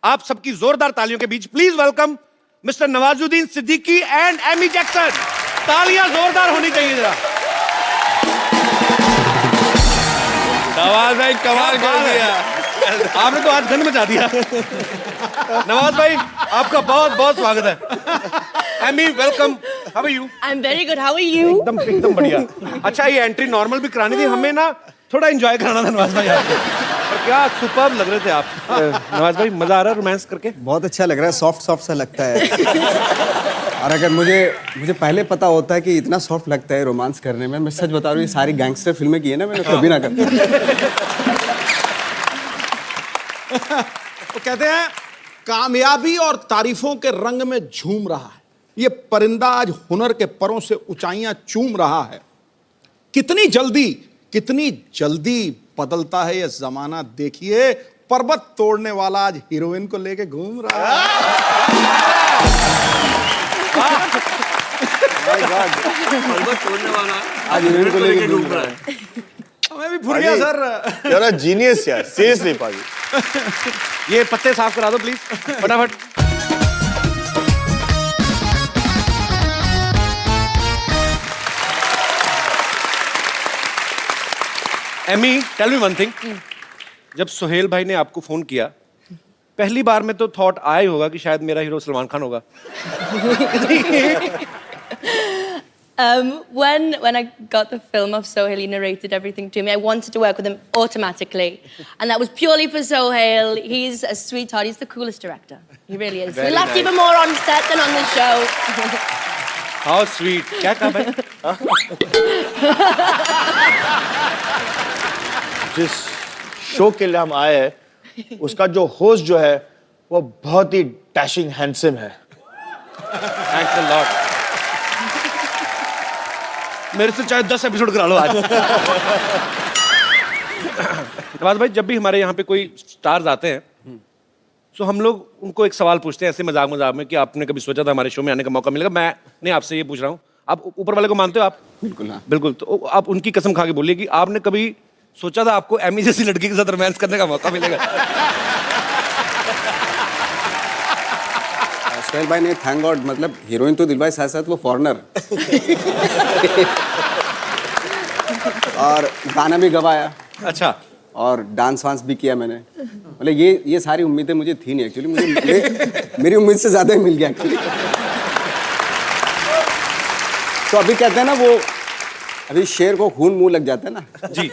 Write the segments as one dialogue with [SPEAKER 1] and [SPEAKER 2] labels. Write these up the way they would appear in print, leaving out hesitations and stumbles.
[SPEAKER 1] आप सबकी जोरदार तालियों के बीच please welcome mister Nawazuddin Siddiqui and Amy Jackson. तालियां जोरदार होनी चाहिए जरा।
[SPEAKER 2] नवाज भाई कमाल कर दिया।
[SPEAKER 1] आपने तो आज गन मचा दिया। नवाज भाई आपका बहुत बहुत स्वागत है। Amy welcome. How are you?
[SPEAKER 3] I'm very good. How are you?
[SPEAKER 1] एकदम बढ़िया। अच्छा ये एंट्री नॉर्मल भी करानी थी, हमें ना थोड़ा एंजॉय कराना था नवाज भाई आपको। और क्या सुपर्ब लग रहे थे आप नवाज भाई। मजा आ रहा है रोमांस करके?
[SPEAKER 4] बहुत अच्छा लग रहा है, सॉफ्ट सॉफ्ट सा लगता है। और अगर मुझे पहले पता होता है कि इतना सॉफ्ट लगता है रोमांस करने में, मैं सच बता रहा हूँ, ये सारी गैंगस्टर फिल्में की है ना मैंने, कभी ना करता।
[SPEAKER 5] तो कहते हैं कामयाबी और तारीफों के रंग में झूम रहा है ये परिंदा, आज हुनर के परों से ऊंचाइयां चूम रहा है। कितनी जल्दी बदलता है ये जमाना, देखिए पर्वत तोड़ने वाला आज हीरोइन को लेके घूम रहा है।
[SPEAKER 2] पर्वत तोड़ने वाला
[SPEAKER 4] आज हीरोइन को लेके घूम रहा है।
[SPEAKER 5] मैं भी भूल गया सर।
[SPEAKER 6] You're a genius यार, seriously पाजी।
[SPEAKER 1] ये पत्ते साफ करा दो प्लीज फटाफट। Amy tell me one thing, जब सुहेल भाई ने आपको फोन किया पहली बार में तो थॉट आया ही होगा कि शायद मेरा हीरो सलमान खान होगा।
[SPEAKER 3] When I got the film of Sohail, he narrated everything to me. I wanted to work with him automatically, and that was purely for Sohail. He's a sweetheart. He's the coolest director. He really is. We laughed even more on set than on the show.
[SPEAKER 1] How sweet. क्या कहा भाई?
[SPEAKER 6] जिस show के लिए हम आए हैं उसका जो होस्ट जो है वो बहुत ही डैशिंग हैंडसम है।
[SPEAKER 1] Thanks a lot. मेरे से चाहे 10 एपिसोड करा लो आज। नवाज भाई जब भी हमारे यहाँ पे कोई स्टार्स आते हैं तो हम लोग उनको एक सवाल पूछते हैं ऐसे मजाक में कि आपने कभी सोचा था हमारे शो में आने का मौका मिलेगा? मैं नहीं आपसे ये पूछ रहा हूँ, आप ऊपर वाले को मानते हो आप?
[SPEAKER 4] बिल्कुल हाँ।
[SPEAKER 1] बिल्कुल। तो आप उनकी कसम खा के बोलिए कि आपने कभी सोचा था आपको एमी जैसी लड़की के साथ रोमांस करने का मौका मिलेगा?
[SPEAKER 4] सोहेल भाई ने थैंक गॉड, मतलब हीरोइन तो दिलवाई, साथ साथ वो फॉरेनर। और गाना भी गवाया।
[SPEAKER 1] अच्छा।
[SPEAKER 4] और डांस वांस भी किया मैंने। मतलब ये सारी उम्मीदें मुझे थी नहीं एक्चुअली, मुझे मेरी उम्मीद से ज्यादा ही मिल गया एक्चुअली। तो अभी कहते हैं ना वो, अभी शेर को खून मुंह लग जाता है ना
[SPEAKER 1] जी,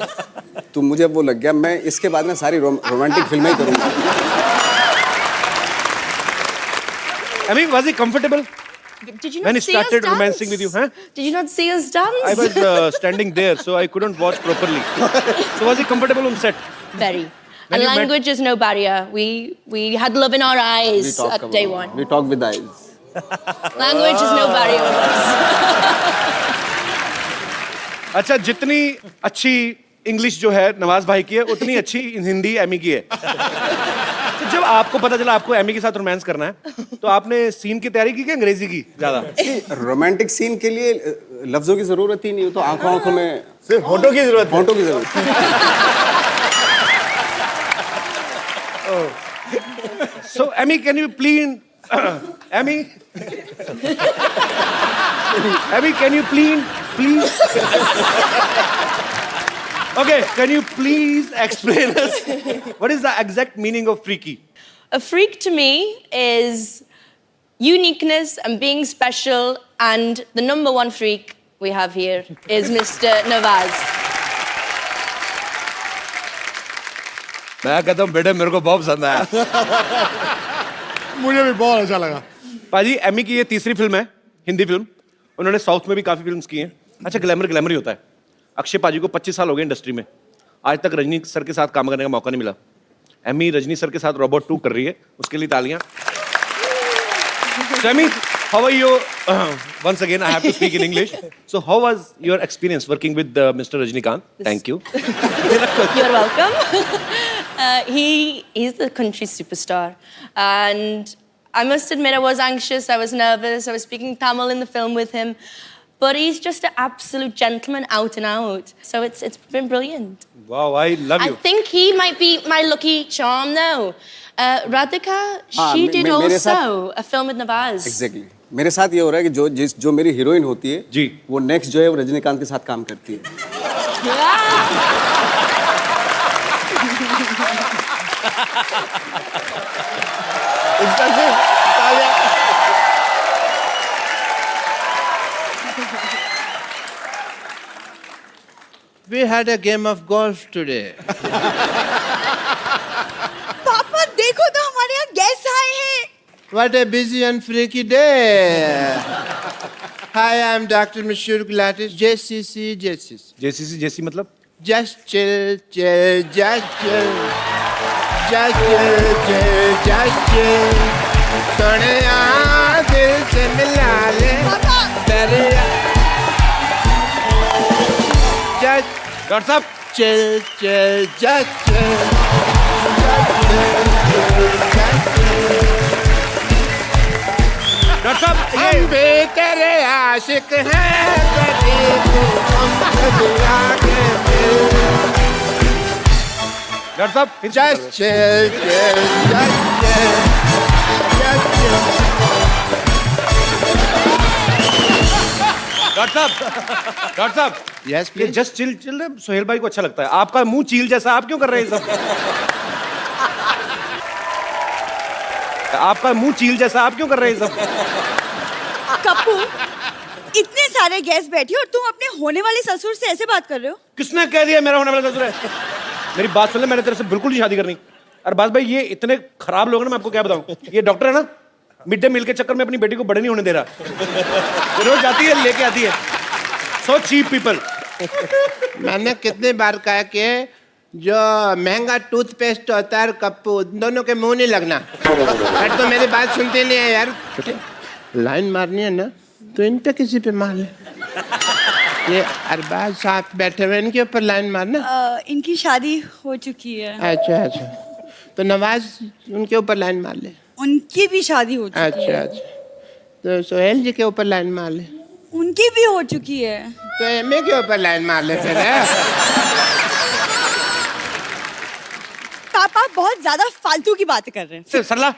[SPEAKER 4] तो मुझे वो लग गया। मैं इसके बाद में सारी रोमांटिक फिल्में ही करूंगा।
[SPEAKER 1] I mean, was he comfortable
[SPEAKER 3] Did you not
[SPEAKER 1] when he
[SPEAKER 3] see
[SPEAKER 1] started
[SPEAKER 3] us dance?
[SPEAKER 1] romancing with you? Huh?
[SPEAKER 3] Did you not see us dance?
[SPEAKER 1] I was standing there, so I couldn't watch properly. So was he comfortable on set?
[SPEAKER 3] Very.
[SPEAKER 1] When
[SPEAKER 3] And
[SPEAKER 1] you met-
[SPEAKER 3] language is no barrier. We had love in our eyes at day one.
[SPEAKER 4] We talk with eyes.
[SPEAKER 3] Language is no barrier with us.
[SPEAKER 1] अच्छा, जितनी अच्छी English जो है नवाज भाई की है उतनी अच्छी हिंदी एमी की है। तो जब आपको पता चला आपको एमी के साथ रोमांस करना है तो आपने सीन की तैयारी की कि अंग्रेजी की ज्यादा?
[SPEAKER 4] रोमांटिक सीन के लिए लफ्जों की जरूरत ही नहीं, तो आंखों में
[SPEAKER 6] सिर्फ होठों की जरूरत है।
[SPEAKER 4] होठों की जरूरत।
[SPEAKER 1] So Emmy, can you please Emmy? Emmy, can you please? Okay, can you please explain us what is the exact meaning of freaky?
[SPEAKER 3] A freak to me is uniqueness and being special, and the number one freak we have here is Mr. Nawaz.
[SPEAKER 1] मैं कहता हूँ बेटे मेरे को बहुत पसंद आया।
[SPEAKER 5] मुझे भी बहुत अच्छा लगा।
[SPEAKER 1] पाजी एमी की ये तीसरी फिल्म है, हिंदी फिल्म। उन्होंने साउथ में भी काफी फिल्म्स की हैं। अच्छा, ग्लैमर ही होता है। अक्षय पाजी को 25 साल हो गए इंडस्ट्री में, आज तक रजनी सर के साथ काम करने का मौका नहीं मिला। एमी रजनी सर के साथ रोबोट 2 कर रही है, उसके लिए तालियां। So, Emmy, how are you? Once again, I have to speak in English. So, how was your experience working with Mr. Rajnikant? Thank you.
[SPEAKER 3] You're welcome. He's the country superstar, and I must admit I was anxious, I was nervous, I was speaking Tamil in the film with him, but he's just an absolute gentleman out and out. So it's been brilliant.
[SPEAKER 1] Wow, I love you.
[SPEAKER 3] I think he might be my lucky charm though. Radhika,
[SPEAKER 4] हाँ,
[SPEAKER 3] she did
[SPEAKER 4] मेरे साथ-
[SPEAKER 3] also a film with Nawaz.
[SPEAKER 4] Exactly मेरे साथ ये हो रहा है कि जो मेरी हीरोइन होती है
[SPEAKER 1] जी।
[SPEAKER 4] वो नेक्स्ट जो है वो रजनीकांत के साथ काम करती है।
[SPEAKER 6] इसका सिर्फ तालियां।
[SPEAKER 2] We had a game of golf today.
[SPEAKER 7] पापा देखो तो हमारे यहाँ गेस्ट आए हैं।
[SPEAKER 2] What a busy and freaky day. Hi, I'm Dr. Mashur Gulatis, JCC.
[SPEAKER 1] JCC JC मतलब
[SPEAKER 2] Just chill, just chill. सोने यहाँ दिल से मिला ले तेरे just
[SPEAKER 1] डॉक्टर साहब
[SPEAKER 2] chill, just chill.
[SPEAKER 1] डॉक्टर साहब
[SPEAKER 2] हम भी तेरे आशिक हैं कभी तू हमसे आके मिल
[SPEAKER 1] डॉक्टर साहब फिर से
[SPEAKER 2] Just chill, just chill.
[SPEAKER 1] Doctor साहब डॉक्टर साहब
[SPEAKER 2] Yes,
[SPEAKER 1] ये
[SPEAKER 2] please.
[SPEAKER 1] Just chill chill Sohail भाई को अच्छा लगता है, आपका मुंह चील जैसा, आप क्यों कर रहे हैं ये सब? आपका मुंह चील जैसा, आप क्यों कर रहे हैं ये सब?
[SPEAKER 7] कप्पू, इतने सारे गेस्ट बैठे हो और तुम अपने होने वाले ससुर से ऐसे बात कर रहे हो?
[SPEAKER 1] किसने कह दिया मेरा होने वाला ससुर है? मेरी बात सुन ले, मैंने तेरे से बिल्कुल नहीं शादी करनी। अरबाज भाई ये इतने खराब लोग हैं ना, मैं आपको क्या बताऊं। ये डॉक्टर है ना, मिड डे मील के चक्कर में अपनी बेटी को बड़े नहीं होने दे रहा। वो रोज जाती है लेके आती है। So cheap people.
[SPEAKER 2] मैंने कितनी बार कहा कि जो महंगा टूथपेस्ट होता है कप्पू दोनों के मुंह नहीं लगना। बट तो मेरी बात सुनती नहीं है यार। लाइन मारनी है ना तो इन पे किसी पे मार ले। ये अरबाज साहब बैठे हुए इनके ऊपर लाइन मारना।
[SPEAKER 7] इनकी शादी हो चुकी है।
[SPEAKER 2] अच्छा अच्छा तो नवाज उनके ऊपर लाइन मार ले।
[SPEAKER 7] उनकी भी शादी हो चुकी
[SPEAKER 2] अच्छा
[SPEAKER 7] है।
[SPEAKER 2] अच्छा तो सोहेल जी के ऊपर लाइन मार ले।
[SPEAKER 7] उनकी भी हो चुकी है।
[SPEAKER 2] तो एमए के ऊपर लाइन मार ले फिर है?
[SPEAKER 7] पापा बहुत ज्यादा फालतू की बातें कर रहे हैं।
[SPEAKER 1] सरला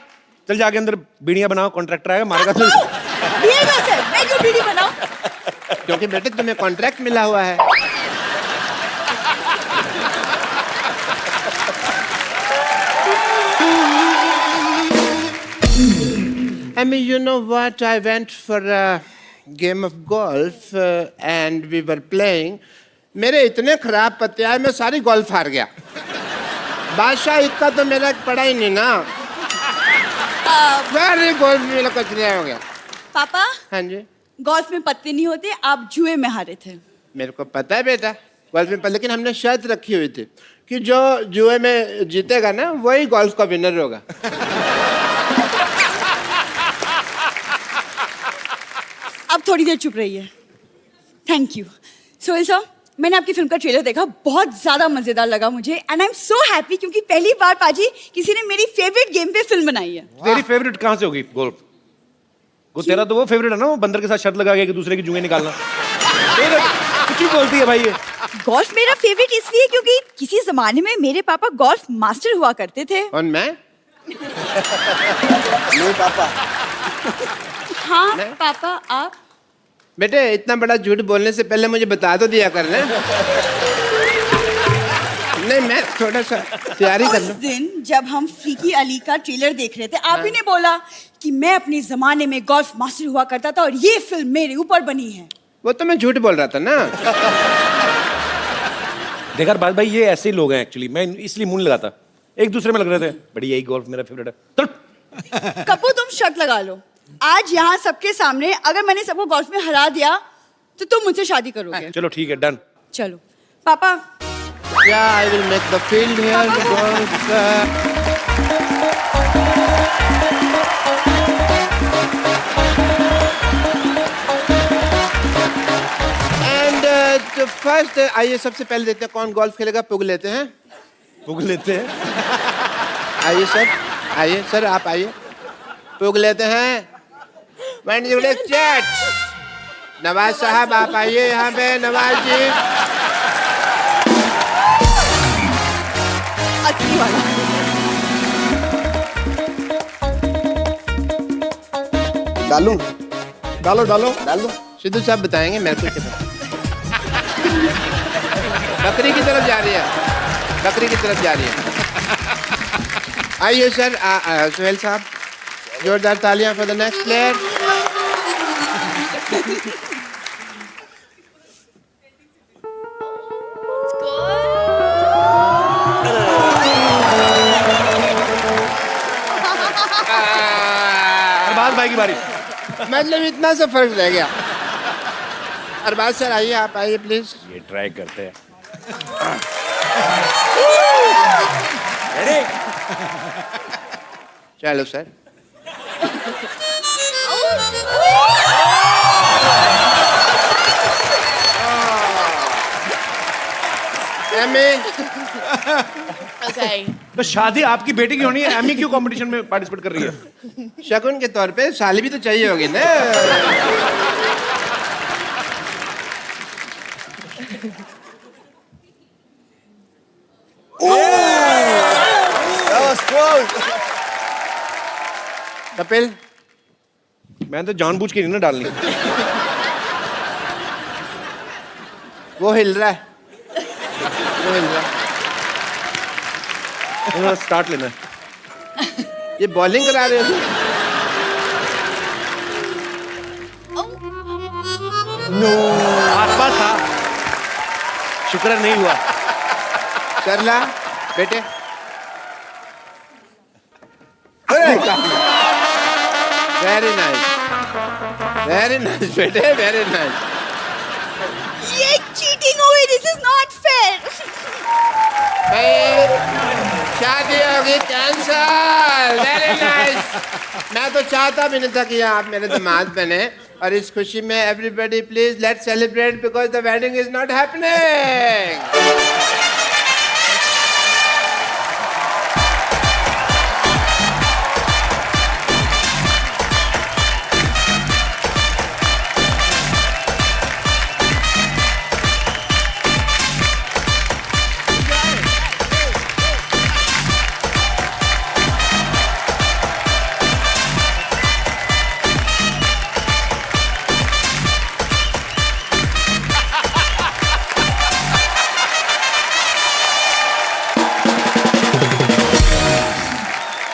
[SPEAKER 1] चल जाके अंदर बीड़ियां बनाओ, कॉन्ट्रैक्टर आएगा मारेगा तो।
[SPEAKER 7] बीड़ी कैसे? मैं क्यों बीड़ी बनाऊं?
[SPEAKER 2] क्योंकि बेटे तुम्हें कॉन्ट्रैक्ट मिला हुआ है। I mean, you know what? I went for a game of golf and we were playing. मेरे इतने खराब पत्ते आए मैं सारी गोल्फ हार गया। बादशाह इक्का तो मेरा पड़ा ही नहीं ना। सारी गोल्फ मेरा कचरा हो गया।
[SPEAKER 7] पापा
[SPEAKER 2] हाँ जी
[SPEAKER 7] गोल्फ में पत्ते नहीं होते, आप जुए में हारे थे।
[SPEAKER 2] मेरे को पता है बेटा गोल्फ में लेकिन हमने शर्त रखी हुई थी कि जो जुए में जीतेगा ना वही गोल्फ का विनर होगा।
[SPEAKER 7] अब थोड़ी देर चुप रहिए। Thank you. सोहेल साहब, मैंने आपकी फिल्म का ट्रेलर देखा, बहुत ज्यादा मजेदार लगा मुझे and I am so happy क्योंकि पहली बार पाजी किसी ने मेरी फेवरेट गेम पे फिल्म बनाई है।
[SPEAKER 1] तेरी फेवरेट कहाँ से होगी गोल्फ? वो तेरा तो वो फेवरेट है ना, वो बंदर के साथ शर्त लगा के एक दूसरे की जुएं निकालना। कुछ भी बोलती है भाई ये।
[SPEAKER 7] गोल्फ मेरा फेवरेट इसलिए क्योंकि किसी जमाने में मेरे पापा गोल्फ मास्टर हुआ करते थे।
[SPEAKER 2] और मैं
[SPEAKER 4] नहीं पापा,
[SPEAKER 7] हाँ पापा आप।
[SPEAKER 2] बेटे इतना बड़ा झूठ बोलने से पहले मुझे बता तो दिया करना। नहीं मैं थोड़ा सा तैयारी कर
[SPEAKER 7] उस
[SPEAKER 2] लूं।
[SPEAKER 7] दिन जब हम फ्रीकी अली का ट्रेलर देख रहे थे, आप ही ने बोला कि मैं अपने जमाने में गोल्फ मास्टर हुआ करता था और ये फिल्म मेरे ऊपर बनी है।
[SPEAKER 2] वो तो मैं झूठ बोल रहा था ना।
[SPEAKER 1] देखा बात भाई, ये ऐसे ही लोग हैं एक्चुअली, मैं इसलिए मुंह नहीं लगाता। एक दूसरे में लग रहे थे बड़ी, यही गोल्फ मेरा फेवरेट है। चल
[SPEAKER 7] कपूर तुम शर्त लगा लो, आज यहाँ सबके सामने अगर मैंने सबको गोल्फ में हरा दिया तो तुम मुझसे शादी करोगे।
[SPEAKER 1] चलो ठीक है, डन।
[SPEAKER 7] चलो पापा।
[SPEAKER 2] Yeah, I will make the field here. And तो first आइए सबसे पहले देखते हैं कौन गोल्फ खेलेगा। पुग लेते हैं।
[SPEAKER 1] पुग लेते हैं।
[SPEAKER 2] आइए सर, आइए सर आप आइए। पुग लेते हैं। चैट। नवाज साहब आप आइए यहाँ पे। नवाज जी
[SPEAKER 7] असली वाला।
[SPEAKER 4] डालूं?
[SPEAKER 5] डालो डालो।
[SPEAKER 4] डाल दो।
[SPEAKER 2] सिद्धू साहब बताएंगे मेरे को क्या पता। बकरी की तरफ जा रही है, बकरी की तरफ जा रही है। आइए सर, सुहेल साहब, जोरदार तालियां for the next player.
[SPEAKER 1] Arbaaz भाई की बारी।
[SPEAKER 2] मतलब इतना सा फर्क रह गया। अरबाज सर आइए, आप आइए प्लीज।
[SPEAKER 1] ये ट्राई करते हैं।
[SPEAKER 2] चलो सर। Amy,
[SPEAKER 3] Okay.
[SPEAKER 1] तो शादी आपकी बेटी की होनी है, एमी क्यों कंपटीशन में पार्टिसिपेट कर रही है?
[SPEAKER 2] शगुन के तौर पे साली भी तो चाहिए होगी ना।
[SPEAKER 6] That was close.
[SPEAKER 2] कपिल,
[SPEAKER 1] मैं तो जानबूझ के नहीं ना डालनी।
[SPEAKER 2] वो हिल रहा है, वो हिल रहा है।
[SPEAKER 1] स्टार्ट लेना है।
[SPEAKER 2] ये बॉलिंग करा रहे हो?
[SPEAKER 1] आसपास था, शुक्र नहीं हुआ।
[SPEAKER 2] सरला बेटे, वेरी नाइस, वेरी नाइस बेटे, वेरी नाइस।
[SPEAKER 7] ये चीटिंग हुई, दिस इज नॉट फेयर।
[SPEAKER 2] शादी होगी कैंसल। Very nice. मैं तो चाहता भी नहीं था कि आप मेरे दामाद बने, और इस खुशी में everybody please let's celebrate because the wedding is not happening.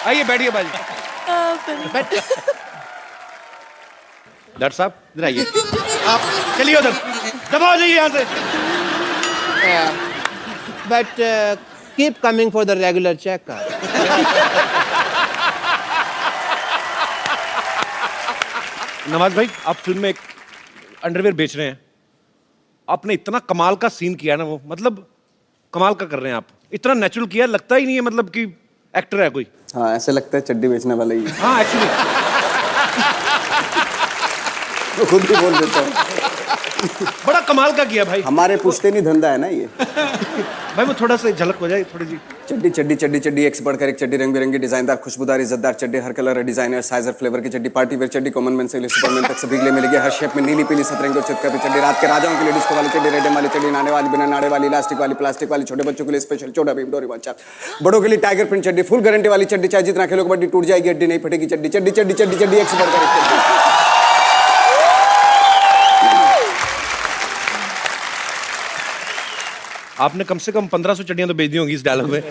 [SPEAKER 1] आइए बैठिए भाई। डॉक्टर साहब इधर आइए। आप चलिए उधर, दबाओ जाइए यहाँ से।
[SPEAKER 2] But keep coming for the regular checkup.
[SPEAKER 1] Nawaz भाई, आप फिल्म में एक अंडरवेयर बेच रहे हैं। आपने इतना कमाल का सीन किया ना, वो मतलब कमाल का कर रहे हैं आप। इतना नेचुरल किया, लगता ही नहीं है मतलब कि एक्टर है कोई।
[SPEAKER 4] हाँ, ऐसे लगता है चड्डी बेचने वाला ही है।
[SPEAKER 1] हाँ एक्चुअली
[SPEAKER 4] तो खुद भी बोल देता हूँ।
[SPEAKER 1] बड़ा कमाल का किया भाई।
[SPEAKER 4] हमारे पूछते नहीं धंधा है ना ये।
[SPEAKER 1] भाई वो थोड़ा सा झलक हो जाए थोड़ी सी।
[SPEAKER 4] चड्डी चड्डी चड्डी चड्डी, एक से बढ़कर एक चड्डी, रंग बिरंगी, डिजाइनदार, खुशबूदार, इज्जतदार चड्डी, हर कलर, डिजाइनर, साइज और फ्लेवर की चड्डी, पार्टी वेयर चड्डी, कॉमन मैन से लेकर सुपरमैन तक सभी के लिए मिलेगी हर शेप में, नीली पीली सतरंगी और चितकबरी चड्डी, रात के राजाओं के लिए डिस्को वाली चड्डी, रेडम वाली चड्डी, नाने वाली, बिना नाड़े वाली, इलास्टिक वाली, प्लास्टिक वाली, छोटे बच्चों के लिए स्पेशल छोटा भीम डोरेमोन चाप, बड़ों के लिए टाइगर प्रिंट चड्डी, फुल गारंटी वाली चड्डी, चाहे जितना खेलो कबड्डी टूट जाएगी हड्डी नहीं फटेगी चड्डी, चड्डी चड्डी चड्डी चड्डी, एक से बढ़कर एक चड्डी।
[SPEAKER 1] आपने कम से कम 1500 चड्डियां तो बेच दी होंगी इस डायलॉग में।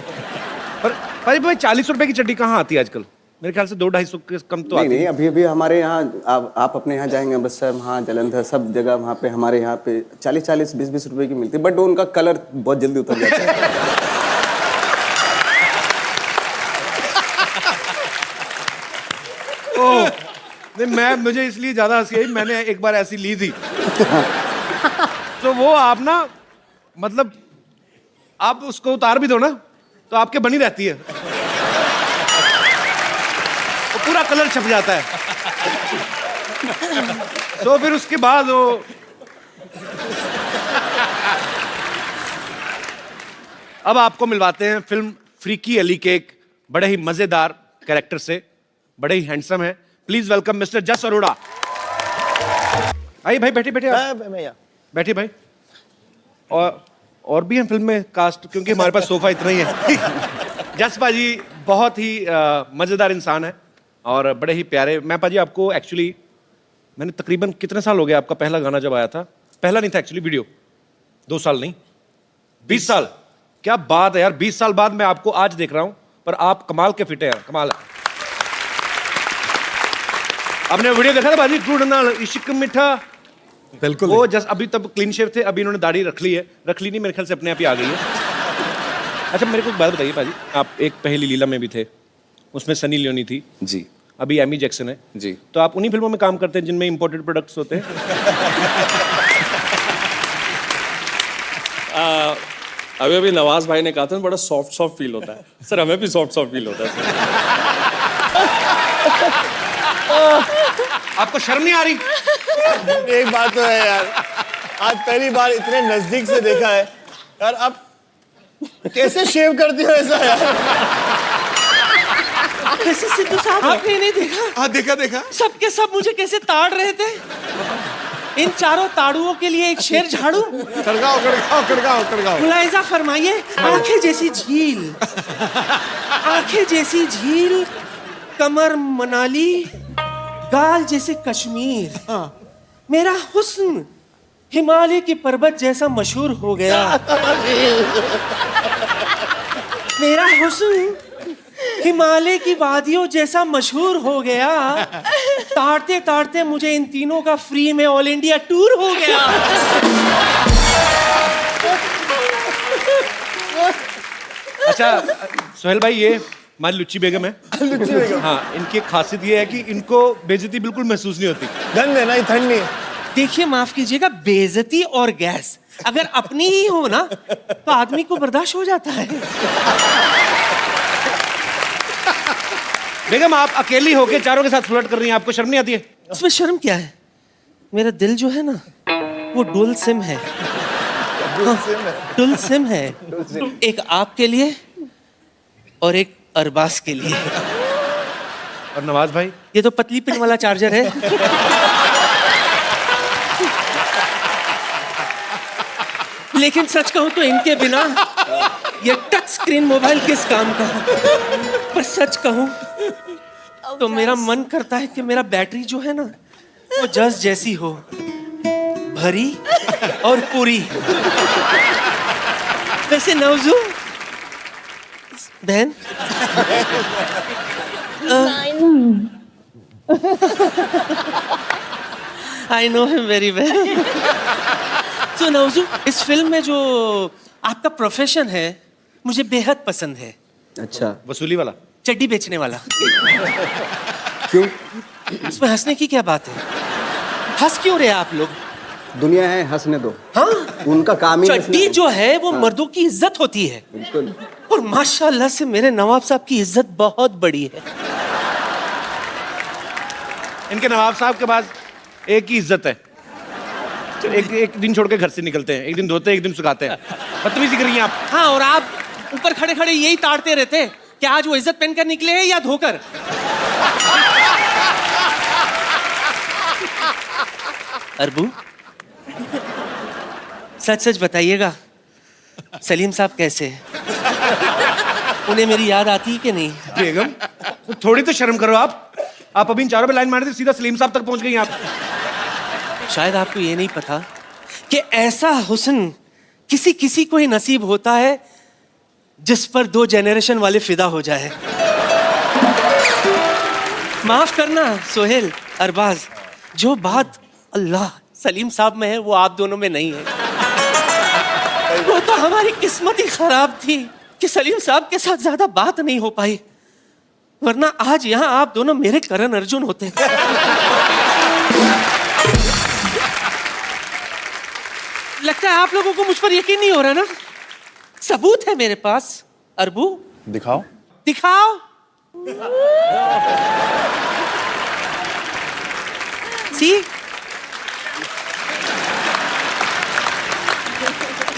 [SPEAKER 1] पर भाई 40 रुपए की चड्डी कहाँ आती है आजकल? मेरे ख्याल से 200-250 के कम तो आती है।
[SPEAKER 4] नहीं, अभी हमारे यहाँ आप अपने यहाँ जाएंगे अमृतसर, वहाँ जलंधर, सब जगह वहाँ पे हमारे यहाँ पे 40-40, 20-20 रुपए की मिलती है, बट उनका कलर बहुत जल्दी उतर जाता है।
[SPEAKER 1] ओह, नहीं मुझे इसलिए ज्यादा हंसी आई, मैंने एक बार ऐसी ली थी। तो वो आप ना मतलब आप उसको उतार भी दो ना तो आपके बनी रहती है, वो पूरा कलर छप जाता है। तो फिर उसके बाद वो अब आपको मिलवाते हैं फिल्म फ्रीकी अली के एक बड़े ही मजेदार कैरेक्टर से, बड़े ही हैंडसम है। प्लीज वेलकम मिस्टर जस अरोड़ा। आइए भाई, बैठिए बैठिए बैठिए भाई। और भी हैं फिल्म में कास्ट, क्योंकि हमारे पास सोफा इतना ही है। जस पाजी बहुत ही मजेदार इंसान है और बड़े ही प्यारे। मैं पाजी आपको एक्चुअली मैंने तकरीबन कितने साल हो गए आपका पहला गाना जब आया था? पहला नहीं था एक्चुअली, वीडियो। 2 साल नहीं, 20 साल। क्या बात है यार, 20 साल बाद मैं आपको आज देख रहा हूं, पर आप कमाल के फिट है यार, कमाल है। आपने वीडियो देखा था बाजी, टूटना इश्क मिठा?
[SPEAKER 5] बिल्कुल
[SPEAKER 1] वो जस्ट अभी तब क्लीन शेव थे, अभी इन्होंने दाढ़ी रख ली है, रख ली नहीं मेरे ख्याल से अपने आप ही आ गई है। अच्छा मेरे को एक बात बताइए पाजी, आप एक पहली लीला में भी थे, उसमें सनी लियोनी थी
[SPEAKER 4] जी
[SPEAKER 1] अभी एमी जैक्सन है
[SPEAKER 4] जी।
[SPEAKER 1] तो आप उन्हीं फिल्मों में काम करते हैं जिनमें इंपोर्टेड प्रोडक्ट्स होते हैं?
[SPEAKER 8] अभी अभी नवाज भाई ने कहा था बड़ा सॉफ्ट सॉफ्ट फील होता है सर, हमें भी सॉफ्ट सॉफ्ट फील होता है सर।
[SPEAKER 1] आपको शर्म नहीं आ रही?
[SPEAKER 6] एक बात तो है यार, आज पहली बार इतने नजदीक से देखा है यार। आप कैसे शेव करते हो ऐसा यार?
[SPEAKER 9] कैसे सिद्धू साहब आपने नहीं देखा?
[SPEAKER 5] हाँ देखा देखा।
[SPEAKER 9] सब के सब मुझे कैसे ताड़ रहे थे। इन चारों ताड़ुओं के लिए एक शेर झाड़ू।
[SPEAKER 5] कड़गाओ कड़गाओ कड़गाओ कड़गाओ।
[SPEAKER 9] मुलायजा फरमाइए, आंखें जैसी झील, आंखें जैसी झील, कमर मनाली, गाल जैसे कश्मीर, मेरा हुस्न हिमालय की पर्वत जैसा मशहूर हो गया। मेरा हुस्न हिमालय की वादियों जैसा मशहूर हो गया। ताड़ते ताड़ते मुझे इन तीनों का फ्री में ऑल इंडिया टूर हो गया।
[SPEAKER 1] अच्छा सोहेल भाई, ये हमारी लुच्ची बेगम है।
[SPEAKER 6] लुच्ची बेगम।
[SPEAKER 1] हाँ, इनकी एक खासियत ये है कि इनको बेइज्जती बिल्कुल महसूस नहीं होती।
[SPEAKER 6] ठंड है ना, ठंड नहीं है।
[SPEAKER 9] देखिए माफ कीजिएगा, बेइज्जती और गैस अगर अपनी ही हो ना तो आदमी को बर्दाश्त हो जाता है।
[SPEAKER 1] बेगम आप अकेली होके चारों के साथ फ्लर्ट कर रही हैं, आपको शर्म नहीं आती है?
[SPEAKER 9] इसमें शर्म क्या है? मेरा दिल जो है ना वो डुअल सिम है। डुअल सिम है, एक आपके लिए और एक अरबाज के लिए।
[SPEAKER 1] और नवाज भाई?
[SPEAKER 9] ये तो पतली पिन वाला चार्जर है। लेकिन सच कहूं तो इनके बिना ये टच स्क्रीन मोबाइल किस काम का। पर सच कहूं तो मेरा मन करता है कि मेरा बैटरी जो है ना वो जस जैसी हो, भरी और पूरी। वैसे नवजू बहन, I know him very well. तो नवजू, इस फिल्म में जो आपका प्रोफेशन है मुझे बेहद पसंद है।
[SPEAKER 4] अच्छा,
[SPEAKER 1] वसूली वाला?
[SPEAKER 9] चड्डी बेचने वाला।
[SPEAKER 4] क्यों?
[SPEAKER 9] इसमें हंसने की क्या बात है? हंस क्यों रहे आप लोग?
[SPEAKER 4] दुनिया है, हंसने दो।
[SPEAKER 9] हाँ,
[SPEAKER 4] उनका काम ही
[SPEAKER 9] चड्डी जो है वो मर्दों की इज्जत होती है।
[SPEAKER 4] बिल्कुल।
[SPEAKER 9] और माशाल्लाह से मेरे नवाब साहब की इज्जत बहुत बड़ी है।
[SPEAKER 1] इनके नवाब साहब के पास एक ही इज्जत है, एक दिन छोड़ के घर से निकलते हैं, एक दिन धोते हैं, एक दिन सुखाते हैं। बदतमीजी कर रही हैं आप।
[SPEAKER 9] हाँ, और आप ऊपर खड़े खड़े यही ताड़ते रहते हैं कि आज वो इज्जत पहनकर निकले हैं या धोकर। अरबू, सच सच बताइएगा, सलीम साहब कैसे हैं? उन्हें मेरी याद आती है कि नहीं?
[SPEAKER 1] बेगम तो थोड़ी तो शर्म करो आप अभी इन चारों पे लाइन मारी थी, सीधा सलीम साहब तक पहुंच गई आप।
[SPEAKER 9] शायद आपको ये नहीं पता कि ऐसा हुस्न किसी किसी को ही नसीब होता है जिस पर 2 जनरेशन वाले फिदा हो जाए। माफ करना सोहेल, अरबाज, जो बात अल्लाह सलीम साहब में है वो आप दोनों में नहीं है। वो तो हमारी किस्मत ही खराब थी कि सलीम साहब के साथ ज्यादा बात नहीं हो पाई, वरना आज यहाँ आप दोनों मेरे करण अर्जुन होते। लगता है आप लोगों को मुझ पर यकीन नहीं हो रहा ना? सबूत है मेरे पास। अरबू,
[SPEAKER 6] दिखाओ।
[SPEAKER 9] दिखाओ। सी,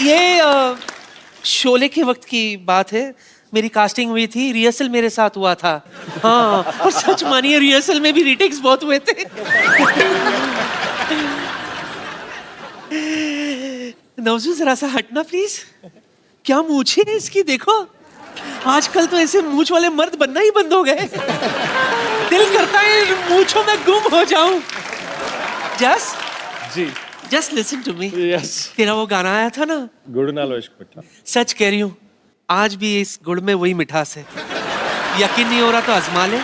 [SPEAKER 9] ये शोले के वक्त की बात है। मेरी कास्टिंग हुई थी, रिहर्सल मेरे साथ हुआ था। हाँ, और सच मानिए रिहर्सल में भी रीटेक्स बहुत हुए थे। नवजू जरा सा हटना प्लीज। क्या मूछें है इसकी, देखो। आजकल तो ऐसे मूछ वाले मर्द बनना ही बंद हो गए। दिल करता है मूछों में गुम हो जाऊं। Just listen to me.
[SPEAKER 8] Yes
[SPEAKER 9] तेरा वो गाना आया था ना,
[SPEAKER 8] गुड़ नालो इश्क मिठा।
[SPEAKER 9] सच कह रही हूँ, आज भी इस गुड़ में वही मिठास है। यकीन नहीं हो रहा तो आजमा ले।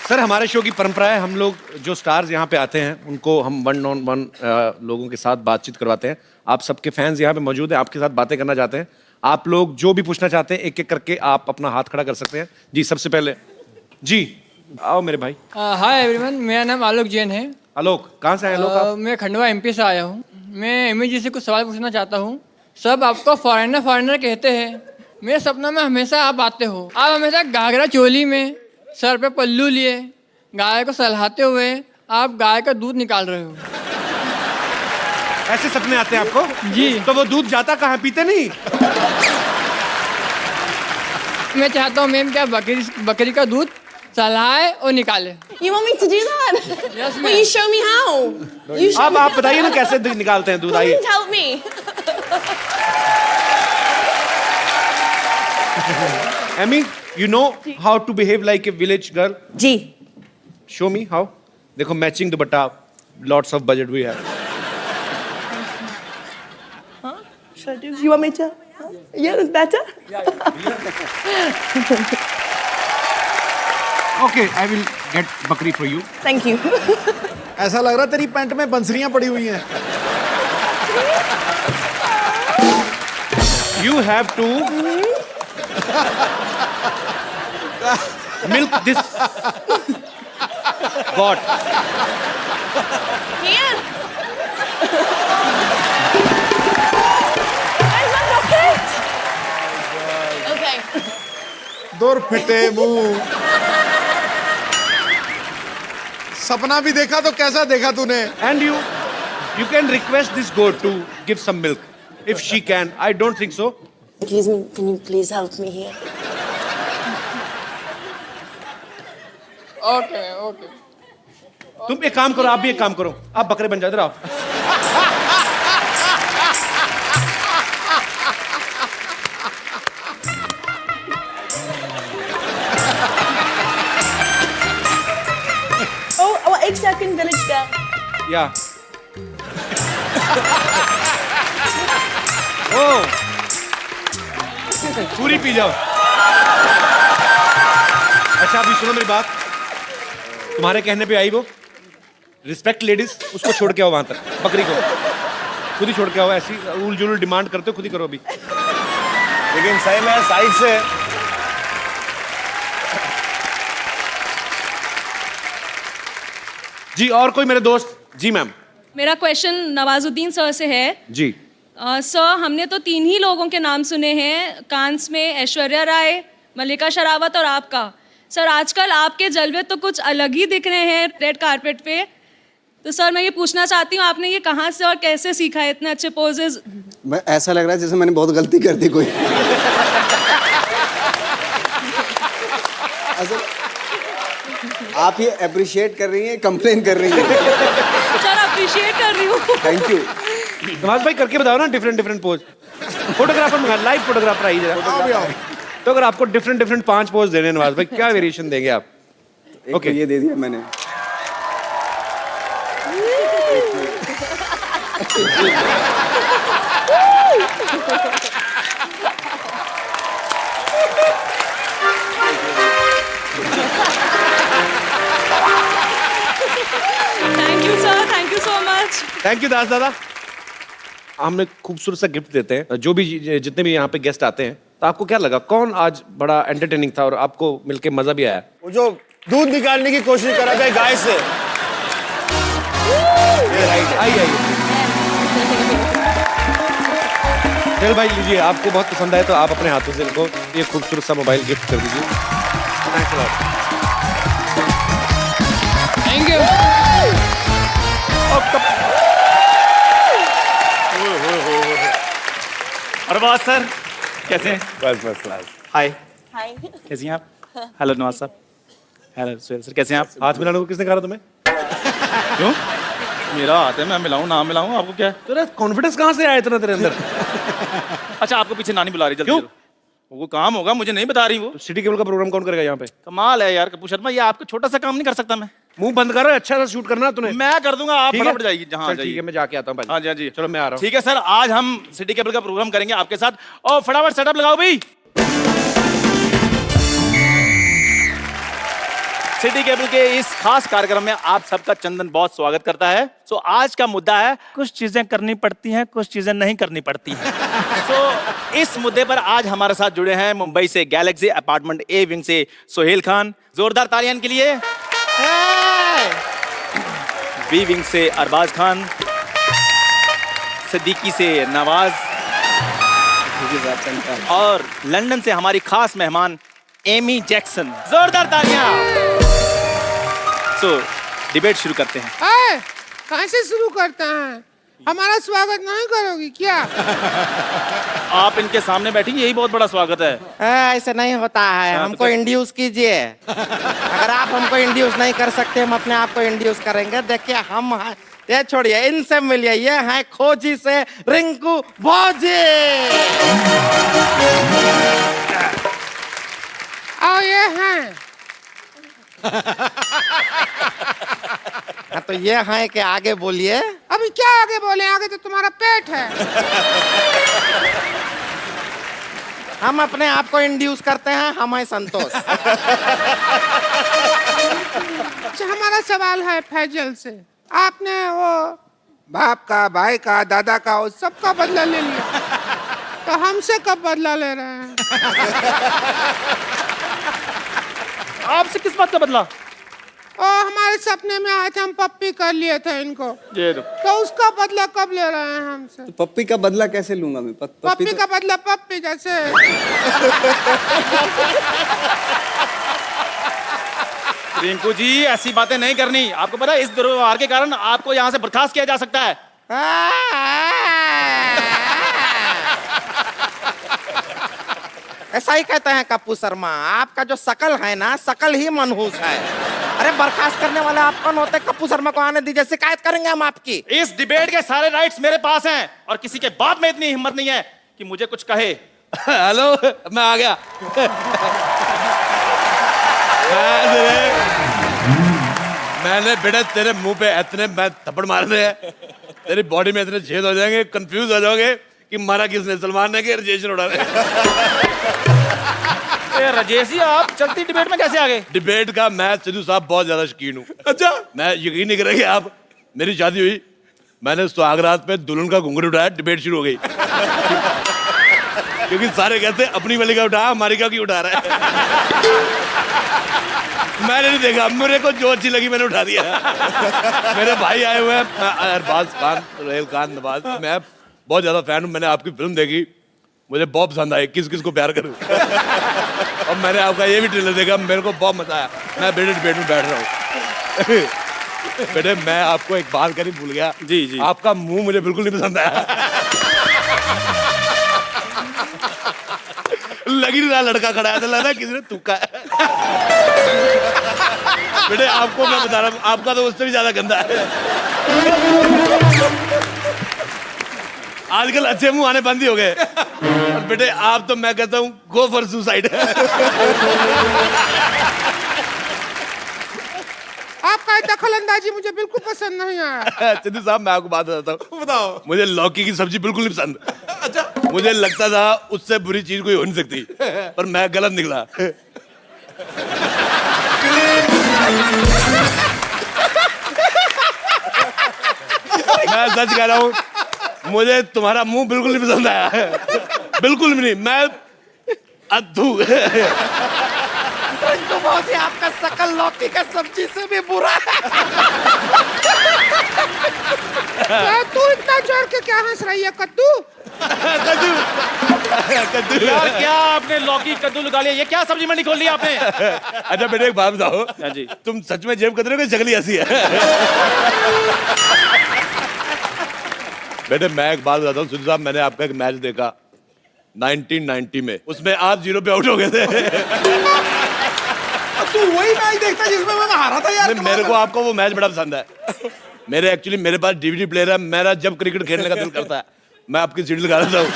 [SPEAKER 1] सर हमारे शो की परंपरा है, हम लोग जो स्टार्स यहाँ पे आते हैं उनको हम 1-on-1 लोगों के साथ बातचीत करवाते हैं। आप सबके फैंस यहाँ पे मौजूद हैं, आपके साथ बातें करना चाहते हैं। आप लोग जो भी पूछना चाहते हैं एक एक करके आप अपना हाथ खड़ा कर सकते हैं। जी सबसे पहले जी आओ मेरे भाई।
[SPEAKER 10] हाय एवरीवन, मेरा नाम आलोक जैन है।
[SPEAKER 1] आलोक, कहाँ से आए आलोक आप?
[SPEAKER 10] मैं खंडवा एमपी से आया हूँ। मैं एमी जी से कुछ सवाल पूछना चाहता हूँ। सब आपको फॉरेनर फॉरेनर कहते हैं, मेरे सपनों में हमेशा आप आते हो। आप हमेशा घाघरा चोली में, सर पे पल्लू लिए, गाय को सहलाते हुए आप गाय का दूध निकाल रहे हो।
[SPEAKER 1] ऐसे सपने आते हैं आपको?
[SPEAKER 10] जी।
[SPEAKER 1] तो वो दूध जाता कहाँ, पीते नहीं?
[SPEAKER 10] मैं चाहता हूँ मैम क्या बकरी का दूध सहलाए और निकाले।
[SPEAKER 3] You want me to do that?
[SPEAKER 10] Yes,
[SPEAKER 3] Will you show me how? You show
[SPEAKER 1] अब आप बताइए ना कैसे दूध निकालते हैं दूध, आइए।
[SPEAKER 3] Please help me.
[SPEAKER 1] Amy, you know how to behave like a village girl?
[SPEAKER 3] जी।
[SPEAKER 1] Show me how. देखो matching dupatta, lots of budget we have.
[SPEAKER 3] Should I do? You want me to? Yeah, that's better.
[SPEAKER 1] Okay, I will get बकरी for you.
[SPEAKER 3] Thank you.
[SPEAKER 5] ऐसा लग रहा तेरी pant में बंसरियां पड़ी हुई हैं।
[SPEAKER 1] You have to milk this goat.
[SPEAKER 3] Here. Where's my bucket? Okay.
[SPEAKER 5] दूर फिटे मुंह। सपना भी देखा तो कैसा देखा तूने?
[SPEAKER 1] And you can request this goat to give some milk. If she can, I don't think so.
[SPEAKER 3] Excuse me, can you please help me here?
[SPEAKER 10] Okay okay.
[SPEAKER 1] तुम एक काम करो, आप भी एक काम करो, आप बकरे बन जाओ, इधर आओ।
[SPEAKER 3] Oh, 1 second, village girl.
[SPEAKER 1] या ओ पूरी पी जाओ। अच्छा अभी सुनो मेरी बात, तुम्हारे कहने पे आई वो, रिस्पेक्ट लेडीज, उसको छोड़ के आओ वहां तक, बकरी को खुद ही छोड़ के आओ। ऐसी उल जुल डिमांड करते हो, खुद ही करो अभी।
[SPEAKER 6] लेकिन सही में साइड से
[SPEAKER 1] जी और कोई मेरे दोस्त? जी मैम।
[SPEAKER 11] मेरा क्वेश्चन नवाजुद्दीन सर से है।
[SPEAKER 1] जी
[SPEAKER 11] सर, हमने तो 3 ही लोगों के नाम सुने हैं कांस में, ऐश्वर्या राय, मल्लिका शेरावत और आपका। सर आजकल आपके जलवे तो कुछ अलग ही दिख रहे हैं रेड कारपेट पे। तो सर मैं ये पूछना चाहती हूँ, आपने ये कहाँ से और कैसे सीखा है इतने अच्छे पोजेज?
[SPEAKER 4] मैं ऐसा लग रहा है जैसे मैंने बहुत गलती कर दी कोई। आप ये अप्रिशिएट कर रही हैं, कंप्लेन कर रही हैं?
[SPEAKER 11] सर अप्रिशिएट कर रही हूँ।
[SPEAKER 4] Thank you.
[SPEAKER 1] नवाज भाई करके बताओ ना डिफरेंट पोज। फोटोग्राफर मंगा, लाइव फोटोग्राफर आइए जरा। तो अगर आपको डिफरेंट 5 पोज देने हैं नवाज भाई, क्या वेरिएशन देंगे आप?
[SPEAKER 4] ओके ये दे दिया मैंने।
[SPEAKER 11] Thank you sir, thank you so much.
[SPEAKER 1] Thank you Das dada. हम एक खूबसूरत सा गिफ्ट देते हैं जो भी जितने भी यहाँ पे गेस्ट आते हैं। तो आपको क्या लगा, कौन आज बड़ा एंटरटेनिंग था और आपको मिलके मजा भी आया?
[SPEAKER 6] वो जो दूध निकालने की कोशिश कर रहा था गाय से।
[SPEAKER 1] आइए चल भाई लीजिए, आपको बहुत पसंद आए तो आप अपने हाथों से इनको ये खूबसूरत सा मोबाइल गिफ्ट कर दीजिए। Thanks a lot.
[SPEAKER 10] Thank you.
[SPEAKER 12] Arbaaz sir कैसे हैं?
[SPEAKER 6] बस क्लास।
[SPEAKER 12] हाय,
[SPEAKER 3] Hi.
[SPEAKER 12] कैसी हैं आप? हेलो नवाज साहब। हेलो सुहेल सर, कैसे हैं आप?
[SPEAKER 1] हाथ मिलाने को किसने कहा था तुम्हें?
[SPEAKER 12] क्यों? मेरा हाथ है, मैं मिलाऊं ना मिलाऊं, आपको क्या है?
[SPEAKER 1] तेरा कॉन्फिडेंस कहाँ से आया इतना तेरे अंदर?
[SPEAKER 12] अच्छा आपको पीछे नानी बुला रही, जल्दी
[SPEAKER 1] क्यों?
[SPEAKER 12] चलो। वो काम होगा, मुझे नहीं बता रही वो।
[SPEAKER 1] तो सिटी केबल का प्रोग्राम कौन करेगा यहाँ पे?
[SPEAKER 12] कमाल है यार कपूर शर्मा, ये आपका छोटा सा काम नहीं कर सकता मैं?
[SPEAKER 1] मुंह बंद कर, अच्छा सा शूट करना तूने।
[SPEAKER 12] मैं कर दूंगा, आप
[SPEAKER 1] ठीक है?
[SPEAKER 12] फटाफट जाइए जहाँ
[SPEAKER 1] चल
[SPEAKER 12] जाइए।
[SPEAKER 1] ठीक है, मैं जाके आता हूँ भाई।
[SPEAKER 12] हाँ जी हाँ जी,
[SPEAKER 1] चलो मैं आ रहा हूँ।
[SPEAKER 12] ठीक है सर, आज हम सिटी केबल का प्रोग्राम करेंगे आपके साथ, और फटाफट सेटअप लगाओ भाई। सिटी केबल के इस खास कार्यक्रम में आप सबका चंदन बहुत स्वागत करता है। सो आज का मुद्दा है, कुछ चीजें करनी पड़ती हैं, कुछ चीजें नहीं करनी पड़ती हैं। सो इस मुद्दे पर आज हमारे साथ जुड़े हैं मुंबई से गैलेक्सी अपार्टमेंट ए विंग से सोहेल खान, जोरदार तालियां के लिए। बी विंग से अरबाज खान, सिद्दीकी से नवाज, और लंदन से हमारी खास मेहमान एमी जैक्सन। जोरदार तालियां। तो डिबेट शुरू करते हैं।
[SPEAKER 2] कहाँ से शुरू करते हैं? हमारा स्वागत नहीं करोगी क्या?
[SPEAKER 12] आप इनके सामने बैठी, यही बहुत बड़ा स्वागत है।
[SPEAKER 9] ऐसे नहीं होता है, हमको इंड्यूस कीजिए। अगर आप हमको इंड्यूस नहीं कर सकते, हम अपने आप को इंड्यूस करेंगे। देखिए हम ये छोड़िए, इनसे मिलिए, ये हैं खोजी से रिंकू भौजी।
[SPEAKER 2] और ये हैं
[SPEAKER 9] हाँ, तो ये हैं कि आगे बोलिए।
[SPEAKER 2] अभी क्या आगे बोले? आगे तो तुम्हारा पेट है।
[SPEAKER 9] हम अपने आप को इंड्यूस करते हैं, हम हैं संतोष।
[SPEAKER 2] अच्छा, हमारा सवाल है फैजल से। आपने वो बाप का, भाई का, दादा का, वो सबका बदला ले लिया, तो हमसे कब बदला ले रहे हैं?
[SPEAKER 12] आपसे किस बात का बदला?
[SPEAKER 2] और हमारे सपने में आए थे, हम पप्पी कर लिए थे इनको,
[SPEAKER 12] ये दो।
[SPEAKER 2] तो उसका बदला कब ले रहे हैं हमसे?
[SPEAKER 4] तो पप्पी का बदला कैसे लूंगा मैं?
[SPEAKER 2] पप्पी का बदला पप्पी जैसे।
[SPEAKER 12] रिंकू जी ऐसी बातें नहीं करनी। आपको पता है इस दुर्व्यवहार के कारण आपको यहाँ से बर्खास्त किया जा सकता है।
[SPEAKER 9] ऐसा ही कहते हैं कपूर शर्मा, आपका जो शकल है ना, शकल ही मनहूस है। अरे बर्खास्त करने वाले आप कौन होते? कपूर शर्मा को आने दीजिए, शिकायत करेंगे हम आपकी।
[SPEAKER 12] इस डिबेट के सारे राइट्स मेरे पास हैं, और किसी के बाप में इतनी हिम्मत नहीं है कि मुझे कुछ कहे।
[SPEAKER 1] हेलो, मैं आ गया। मैंने बेटा तेरे मुंह पे इतने मैं थप्पड़ मारने हैं, तेरी बॉडी में इतने छेद हो जाएंगे, कंफ्यूज हो जाओगे कि मारा किसने, सलमान ने कि राजेश ने उड़ा
[SPEAKER 12] राजेश जी, आप चलती डिबेट में कैसे आ गए?
[SPEAKER 1] डिबेट का मैं सिद्धू साहब बहुत ज्यादा शौकीन हूँ। अच्छा, मैं यकीन नहीं करेंगे आप, मेरी शादी हुई, मैंने सुहागरात पे दुल्हन का घुंघरू उठाया, डिबेट शुरू हो गई। क्योंकि सारे कहते अपनी वाली का उठा, हमारी का क्यों उठा रहा है। मैंने नहीं देखा, मेरे को जो अच्छी लगी मैंने उठा दिया। मेरे भाई आए हुए हैं, अरबाज खान, सोहेल खान, नवाज, मैं बहुत ज्यादा फैन हूँ। मैंने आपकी फिल्म देखी, मुझे बहुत पसंद आई, किस किस को प्यार करूं। और मैंने आपका ये भी ट्रेलर देखा, मेरे को बहुत मजा आया। मैं बेटे डिबेट में बैठ रहा हूँ। बेटे मैं आपको एक बात करनी भूल गया।
[SPEAKER 12] जी जी,
[SPEAKER 1] आपका मुंह मुझे बिल्कुल नहीं पसंद आया। लग ही नहीं रहा लड़का खड़ा है, तो लग रहा किसी ने थूका है। बेटे आपको मैं बता रहा हूँ, आपका तो उससे भी ज्यादा गंदा है। आजकल अच्छे मुंह आने बंद ही हो गए। और बेटे आप तो मैं कहता हूँ गो फॉर सुसाइड।
[SPEAKER 2] आपका दखल अंदाजी मुझे बिल्कुल पसंद नहीं आया।
[SPEAKER 1] सिद्धू साहब मैं आपको बात बताता हूँ। बताओ। मुझे लौकी की सब्जी बिल्कुल नहीं पसंद। अच्छा। मुझे लगता था उससे बुरी चीज कोई हो नहीं सकती, पर मैं गलत निकला। मैं सच कह रहा हूँ, मुझे तुम्हारा मुंह बिल्कुल नहीं पसंद आया है, बिल्कुल भी नहीं। मैं अद्भु
[SPEAKER 9] तो बहुत ही आपका शकल लौकी का सब्जी से भी बुरा है।
[SPEAKER 2] तू इतना जोर के क्या हंस रही है कद्दू?
[SPEAKER 1] कद्दू कद्दू
[SPEAKER 12] क्या आपने लौकी कद्दू लगा लिया? ये क्या सब्जी मंडी खोल ली आपने?
[SPEAKER 1] अच्छा बेटे एक बात बताओ जी, तुम सच में जेब कतरे को जगली ऐसी है? बेटे मैं एक बात बताता हूँ सिद्धू साहब, मैंने आपका एक मैच देखा 1990 में, उसमें आप 0 पे आउट हो गए थे।
[SPEAKER 5] तू वही मैच देखता जिसमें मैं हारा था यार।
[SPEAKER 1] मेरे को आपको वो मैच बड़ा पसंद है। मेरे पास डीवीडी प्लेयर है, मेरा जब क्रिकेट खेलने का दिल करता है मैं आपकी सीडी लगा देता हूँ।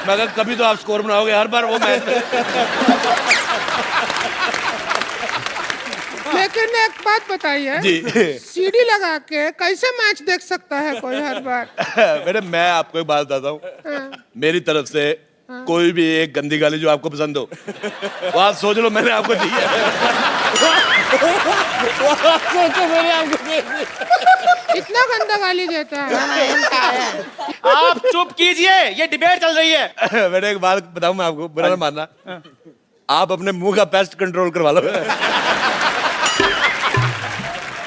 [SPEAKER 1] मगर कभी तो आप स्कोर बनाओगे हर बार वो मैच में।
[SPEAKER 2] लेकिन एक बात बताइए
[SPEAKER 1] जी
[SPEAKER 2] सीडी लगा के कैसे मैच देख सकता है कोई हर बार?
[SPEAKER 1] बेटे मैं आपको एक बात बताता हूँ, मेरी तरफ से कोई भी एक गंदी गाली जो आपको पसंद हो वो आप सोच लो मैंने आपको दी है।
[SPEAKER 2] इतना गंदा गाली देता है।
[SPEAKER 12] आप चुप कीजिए, ये डिबेट चल रही है।
[SPEAKER 1] बेटे एक बात बताऊं मैं आपको, बुरा ना मानना, आप अपने मुंह का पेस्ट कंट्रोल करवा लो।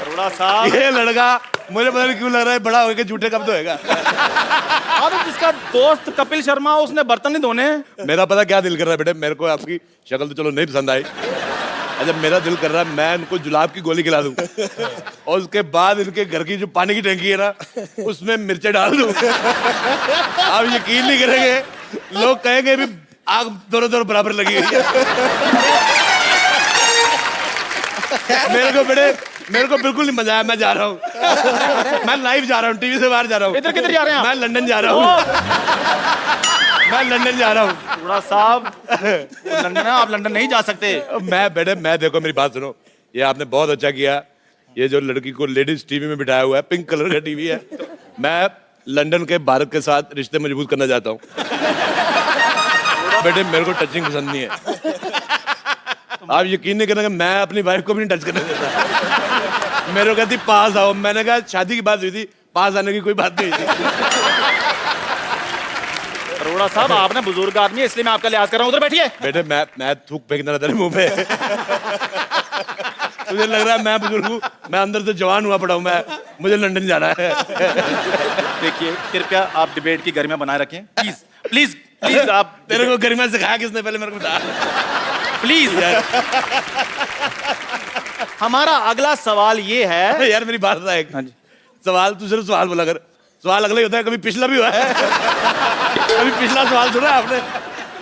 [SPEAKER 12] अरोड़ा साहब,
[SPEAKER 1] ये लड़का मुझे पता नहीं क्यों लग रहा है बड़ा होकर झूठे कब तो होएगा।
[SPEAKER 12] अब जिसका दोस्त कपिल शर्मा उसने बर्तन नहीं धोने।
[SPEAKER 1] मेरा पता क्या दिल कर रहा है बेटे, मेरे को आपकी शक्ल तो चलो नहीं पसंद आई, अच्छा मेरा दिल कर रहा है मैं इनको जुलाब की गोली खिला दूं और उसके बाद इनके घर की जो पानी की टंकी है ना उसमें मिर्चे डाल दूं। आप यकीन नहीं करेंगे, लोग कहेंगे भी आग दोनों बराबर लगी हुई है। मेरे को बिल्कुल नहीं मजा आया, मैं जा रहा हूँ, मैं लाइव जा रहा हूँ, टीवी से बाहर जा रहा हूँ।
[SPEAKER 12] इधर किधर जा रहे हैं आप?
[SPEAKER 1] मैं लंदन जा रहा हूँ, मैं लंदन जा रहा हूँ।
[SPEAKER 12] अरोड़ा साहब, लंदन है, आप लंदन नहीं जा सकते।
[SPEAKER 1] मैं देखो मेरी बात सुनो, ये आपने बहुत अच्छा किया, ये जो लड़की को लेडीज टीवी में बिठाया हुआ है, पिंक कलर का टीवी है, मैं लंदन के भारत के साथ रिश्ते मजबूत करना चाहता हूँ। बेटे मेरे को टचिंग पसंद नहीं है, आप यकीन नहीं करेंगे मैं अपनी वाइफ को भी नहीं टच करने देता। मेरे को कहती पास आओ, मैंने कहा शादी की बात हुई थी, पास आने की कोई बात नहीं हुई थी।
[SPEAKER 12] अरोड़ा साहब, आपने बुजुर्ग आदमी है इसलिए मैं आपका लिहाज कर रहा हूँ, उधर बैठिए।
[SPEAKER 1] बेटे मैं थूक फेंकना तेरे मुंह पे। मुझे लग रहा है मैं बुजुर्ग हूँ, मैं अंदर से जवान हुआ पड़ा हूँ, मुझे लंदन जाना है।
[SPEAKER 12] देखिए कृपया आप डिबेट की गरिमा बनाए रखें, प्लीज प्लीज प्लीज। आप
[SPEAKER 1] तेरे को गरिमा सिखाया किसने, पहले मेरे को बता
[SPEAKER 12] प्लीज। हमारा अगला सवाल ये है।
[SPEAKER 1] यार मेरी बात है,
[SPEAKER 12] हाँ जी,
[SPEAKER 1] सवाल तू सिर्फ सवाल बोला कर, सवाल अगला ही होता है, कभी पिछला भी हुआ है। कभी पिछला सवाल सुना आपने?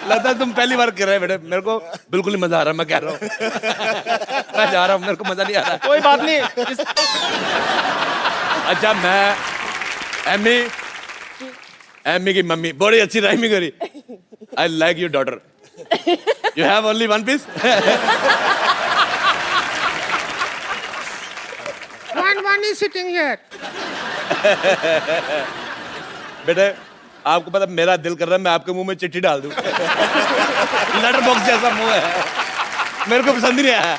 [SPEAKER 1] लगता है तुम पहली बार कर रहे हैं बेटे, मेरे को बिल्कुल नहीं मजा आ रहा, मैं कह रहा हूँ मैं जा रहा हूँ, मेरे को मजा नहीं आ रहा।
[SPEAKER 12] कोई बात नहीं।
[SPEAKER 1] अच्छा मैं एमी की मम्मी बड़ी अच्छी राइमिंग करी, I like your daughter, you have only one piece.
[SPEAKER 2] One is sitting here.
[SPEAKER 1] बेटे आपको पता मेरा दिल कर रहा है मैं आपके मुंह में चिट्ठी डाल दूं। लेटर बॉक्स जैसा मुंह है, मेरे को पसंद ही नहीं आया।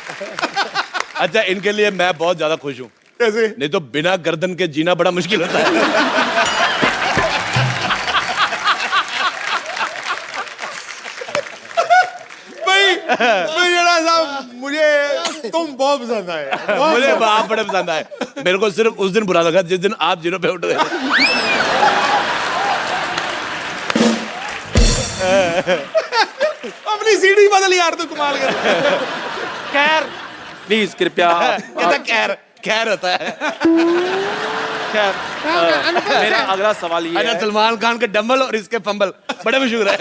[SPEAKER 1] अच्छा इनके लिए मैं बहुत ज्यादा खुश हूँ, कैसे? नहीं तो बिना गर्दन के जीना बड़ा मुश्किल होता है।
[SPEAKER 6] मुझे तुम बहुत पसंद आए,
[SPEAKER 1] मुझे आप बड़े पसंद आए। मेरे को सिर्फ उस दिन बुरा लगा जिस दिन आप जीरो पे उठ गए।
[SPEAKER 5] अपनी सीढ़ी बदल यार, तू कमाल कर।
[SPEAKER 12] खैर प्लीज कृपया।
[SPEAKER 1] कहता खैर होता है।
[SPEAKER 12] खैर मेरा अगला सवाल ये है।
[SPEAKER 1] सलमान खान के डम्बल और इसके फंबल बड़े मशहूर है।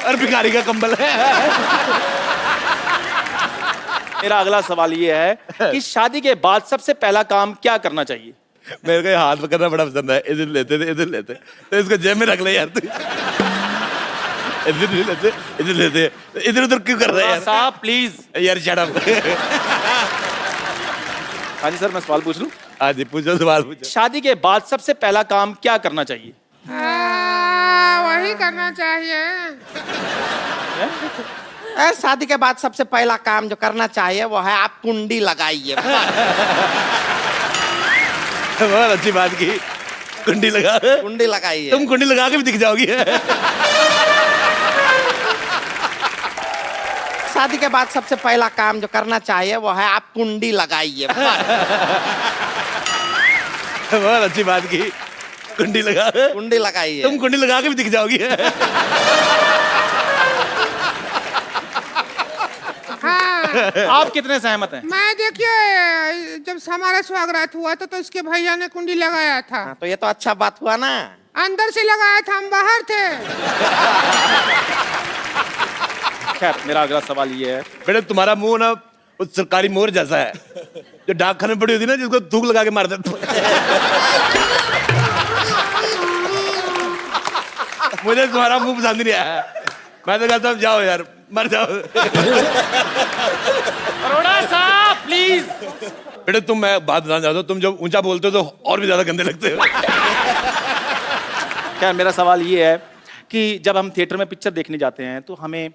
[SPEAKER 1] और भिखारी का कंबल है।
[SPEAKER 12] मेरा अगला सवाल ये है कि शादी के बाद सबसे पहला काम क्या करना चाहिए?
[SPEAKER 1] मेरे को हाथ पकड़ना बड़ा पसंद है, इधर लेते तो इसको जेब में रख ले यार तू। इधर लेते इधर उधर क्यों कर रहे हैं यार?
[SPEAKER 12] साहब प्लीज
[SPEAKER 1] यार शट अप।
[SPEAKER 12] हाँ जी सर, मैं सवाल पूछ लूं?
[SPEAKER 1] हाँ जी पूछो, सवाल पूछो।
[SPEAKER 12] शादी के बाद सबसे पहला काम क्या करना चाहिए?
[SPEAKER 2] वही करना चाहिए।
[SPEAKER 9] शादी के बाद सबसे पहला काम जो करना चाहिए वो है आप कुंडी लगाइए।
[SPEAKER 1] बहुत अच्छी बात की, कुंडी लगाइए। तुम कुंडी लगा के भी दिख जाओगी।
[SPEAKER 9] शादी के बाद सबसे पहला काम जो करना चाहिए वो है आप कुंडी लगाइए।
[SPEAKER 1] बहुत अच्छी बात की, कुंडी लगाइए। तुम कुंडी लगा के भी दिख जाओगी।
[SPEAKER 12] आप कितने सहमत हैं?
[SPEAKER 2] मैं देखिए जब हमारा स्वागत हुआ तो इसके भैया ने कुंडी लगाया था।
[SPEAKER 9] तो ये तो अच्छा बात हुआ ना।
[SPEAKER 2] अंदर से लगाया था, हम बाहर थे।
[SPEAKER 12] खैर मेरा अगला सवाल ये है।
[SPEAKER 1] बेटे तुम्हारा मुंह ना उस सरकारी मोर जैसा है जो डाकखाने में पड़ी होती ना, जिसको थूक लगा के मार देते। मुझे तुम्हारा मुंह पसंद नहीं आया। मैं तो कहता हूँ जाओ यार, मर जाओ।
[SPEAKER 12] अरोड़ा साहब प्लीज।
[SPEAKER 1] बेटे तुम, मैं बात बताना चाहता हूँ, तुम जब ऊंचा बोलते हो तो और भी ज्यादा गंदे लगते हो।
[SPEAKER 12] क्या मेरा सवाल ये है कि जब हम थिएटर में पिक्चर देखने जाते हैं तो हमें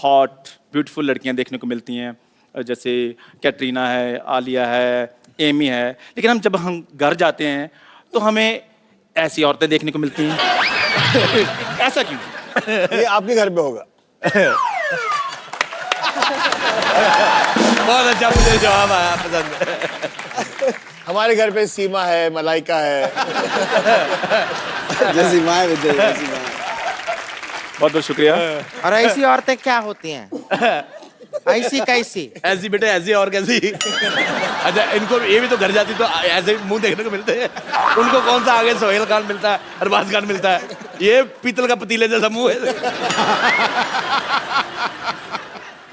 [SPEAKER 12] हॉट ब्यूटीफुल लड़कियां देखने को मिलती हैं, जैसे कैटरीना है, आलिया है, एमी है, लेकिन जब हम घर जाते हैं तो हमें ऐसी औरतें देखने को मिलती हैं। ऐसा क्यों?
[SPEAKER 6] ये आपके घर पे होगा।
[SPEAKER 1] बहुत अच्छा, मुझे जवाब आया, पसंद है।
[SPEAKER 6] हमारे घर पे सीमा है, मलाइका है।
[SPEAKER 4] जैसी माँ विजय, जैसी माँ।
[SPEAKER 12] बहुत बहुत शुक्रिया।
[SPEAKER 9] और ऐसी औरतें क्या होती हैं? ऐसी कैसी?
[SPEAKER 1] ऐसी बेटे, ऐसी और कैसी? अच्छा, इनको ये भी तो घर जाती तो ऐसे मुंह देखने को मिलते हैं। उनको कौन सा आगे सोहेल खान मिलता है, अरबाज खान मिलता है, ये पीतल का पतीले जैसा मुंह है।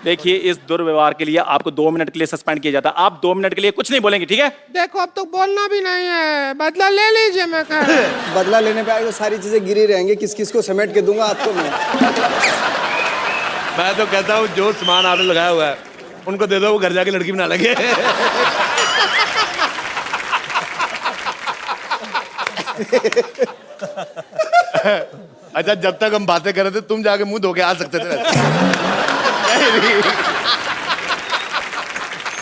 [SPEAKER 12] देखिए, इस दुर्व्यवहार के लिए आपको 2 मिनट के लिए सस्पेंड किया जाता है। आप 2 मिनट के लिए कुछ नहीं बोलेंगे, ठीक है?
[SPEAKER 2] देखो अब तो बोलना भी नहीं है, बदला ले लीजिए। मैं कह रहा हूं।
[SPEAKER 4] बदला लेने पे आए तो सारी चीजें गिरी रहेंगी, किस किस को समेट के दूंगा आपको मैं।
[SPEAKER 1] मैं तो कहता हूँ जो सामान आपने लगाया हुआ है उनको दे दो, वो घर जाके लड़की बना लेंगे। अच्छा, जब तक हम बातें कर रहे थे तुम जाके मुंह धो के आ सकते थे।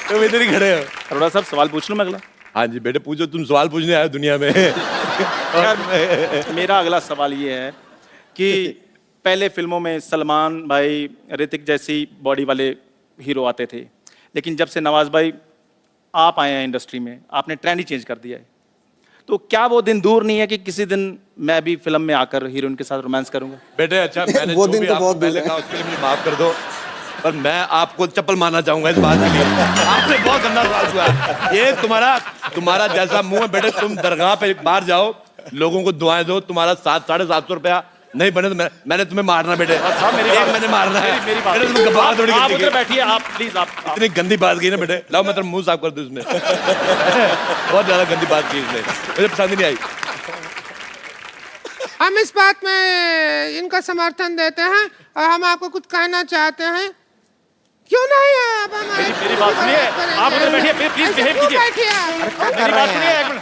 [SPEAKER 1] तुम इधर ही खड़े हो।
[SPEAKER 12] अरोड़ा साहब सवाल पूछ लूं मैं अगला?
[SPEAKER 1] हाँ जी बेटे पूछो, तुम सवाल पूछने आए हो दुनिया में।
[SPEAKER 12] मेरा अगला सवाल ये है कि पहले फिल्मों में सलमान भाई, ऋतिक जैसी बॉडी वाले हीरो आते थे, लेकिन जब से नवाज भाई आप आए हैं इंडस्ट्री में, आपने ट्रेंड ही चेंज कर दिया है। तो क्या वो दिन दूर नहीं है कि किसी दिन मैं भी फिल्म में आकर हीरोइन के साथ रोमांस करूंगा?
[SPEAKER 1] बेटे अच्छा, मैंने
[SPEAKER 4] वो
[SPEAKER 1] जो
[SPEAKER 4] दिन
[SPEAKER 1] भी
[SPEAKER 4] तो
[SPEAKER 1] आपको
[SPEAKER 4] बहुत दूर
[SPEAKER 1] पहले
[SPEAKER 4] है।
[SPEAKER 1] कहा उसके लिए मुझे माफ कर दो, पर मैं आपको चप्पल मारना चाहूंगा इस बात के लिए। आपने बहुत गंदा सवाल हुआ। ये तुम्हारा जैसा मुंह है बेटे, तुम दरगाह पे बाहर जाओ, लोगों को दुआएं दो, तुम्हारा 700-750 रुपया नहीं बने तो मैंने तुम्हें मारना बेटे। मैंने मारना है।
[SPEAKER 12] मेरी बात।
[SPEAKER 1] बेटे, तुम गवाह थोड़ी
[SPEAKER 12] आप
[SPEAKER 1] करती
[SPEAKER 12] उधर
[SPEAKER 1] है।
[SPEAKER 12] बैठिए, आप प्लीज। आप
[SPEAKER 1] इतनी गंदी बात की ना बेटे, लाओ मैं तेरा मुंह साफ कर दूं इसमें। बहुत ज्यादा गंदी बात की इसने, मुझे पसंद ही नहीं आई।
[SPEAKER 2] हम इस बात में इनका समर्थन देते हैं और हम आपको कुछ कहना चाहते हैं। क्यों नहीं है? अब
[SPEAKER 12] मेरी बात सुनिए, आप उधर बैठिए, प्लीज बिहेव कीजिए। मेरी बात सुनिए एक मिनट।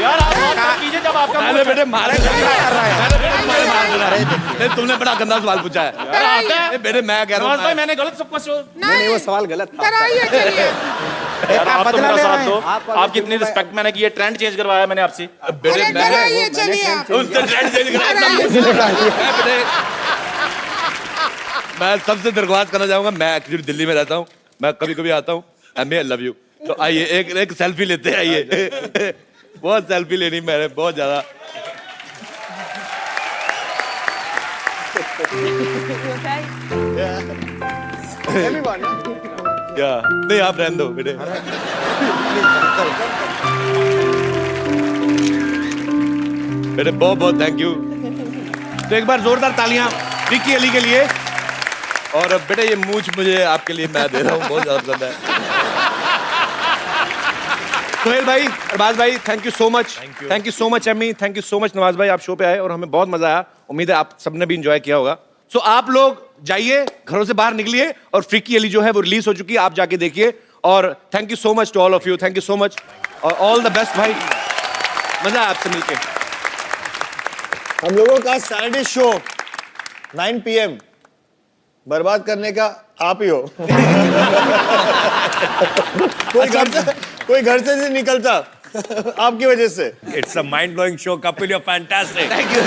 [SPEAKER 12] यार आप बात मत कीजिए जब आपका
[SPEAKER 1] मैंने बेटे मारा है। मैंने बेटे तुम्हारे मार देना है। नहीं, तुमने बड़ा गंदा सवाल पूछा है।
[SPEAKER 12] यार आता है।
[SPEAKER 1] बेटे मैं कह रहा
[SPEAKER 12] नवाज भाई
[SPEAKER 1] हूँ,
[SPEAKER 12] मैंने गलत सब कुछ।
[SPEAKER 4] नहीं, वो सवाल गलत था।
[SPEAKER 12] यार आप तो मेरा साथ दो। आपकी इतनी रिस्पेक्ट मैंने की है, ट्रेंड चेंज करवाया मैंने आपसे।
[SPEAKER 1] बेटे उनसे ट्रेंड चेंज कराया। मैं सबसे दरख्वास्त करना चाहूंगा, मैं एक्चुअली दिल्ली में रहता हूँ, मैं कभी कभी आता हूँ। आई लव यू, तो आइए एक सेल्फी लेते हैं। आइए, बहुत सेल्फी लेनी मैंने, बहुत ज्यादा। क्या नहीं, आप रहने दो बेटे। बेटे बहुत बहुत थैंक यू। तो एक बार जोरदार तालियां विक्की अली के लिए। और बेटे ये मूछ मुझे आपके लिए मैं दे रहा हूँ, बहुत ज्यादा पसंद है। सोहेल भाई, अरबाज भाई, thank you so much. Thank you so much Amy, thank you so much Nawaz भाई, आप शो पे आए और हमें बहुत मजा आया। उम्मीद है आप सबने भी इंजॉय किया होगा। सो आप लोग जाइए, घरों से बाहर निकलिए, और फ्रीकी अली जो है वो रिलीज हो चुकी है, आप जाके देखिए। और thank you so much to all of you, thank you so much और ऑल द बेस्ट भाई, मजा आया आपसे मिलके।
[SPEAKER 6] हम लोगों का सैटरडे शो 9 PM बर्बाद करने का आप ही हो। कोई घर से नहीं निकलता आपकी वजह से।
[SPEAKER 13] It's a mind-blowing show, Kapil. You're fantastic.
[SPEAKER 1] Thank you.